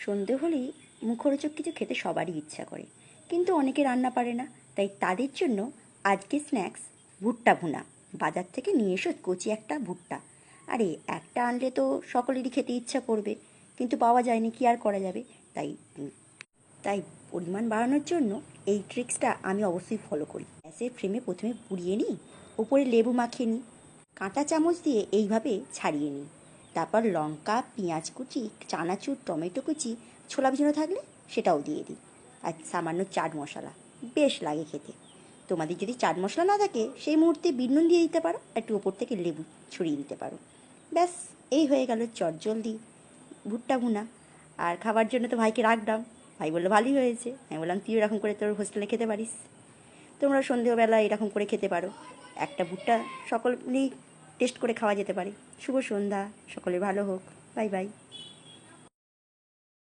সন্ধে হলেই মুখরোচক কিছু খেতে সবারই ইচ্ছা করে, কিন্তু অনেকে রান্না পারে না। তাই তাদের জন্য আজকে স্ন্যাক্স ভুট্টা ভুনা। বাজার থেকে নিয়ে এসো কচি একটা ভুট্টা। আরে একটা আনলে তো সকলেরই খেতে ইচ্ছা করবে, কিন্তু পাওয়া যায়নি, কি আর করা যাবে। তাই তাই পরিমাণ বাড়ানোর জন্য এই ট্রিক্সটা আমি অবশ্যই ফলো করি। গ্যাসের ফ্লেমে প্রথমে পুড়িয়ে নিই, ওপরে লেবু মাখিয়ে নিই, কাঁটা চামচ দিয়ে এইভাবে ছাড়িয়ে নিই। তারপর লঙ্কা, পেঁয়াজ কুচি, চানাচুর, টমেটো কুচি, ছোলা ভিজানো থাকলে সেটাও দিয়ে দিই, আর সামান্য চাট মশলা। বেশ লাগে খেতে। তোমাদের যদি চাট মশলা না থাকে সেই মুহূর্তে বিট নুন দিয়ে দিতে পারো, একটু ওপর থেকে লেবু ছড়িয়ে দিতে পারো। ব্যাস, এই হয়ে গেল চটজলদি ভুট্টা ভুনা। আর খাবার জন্য তো ভাইকে রাখলাম। ভাই বললো ভালোই হয়েছে। আমি বললাম তুই এরকম করে তোর হোস্টেলে খেতে পারিস, তোমরা সন্ধেবেলা এরকম করে খেতে পারো। একটা ভুট্টা সকলেই টেস্ট করে খাওয়া যেতে পারে। শুভ সন্ধ্যা, সকলে ভালো হোক। Bye bye.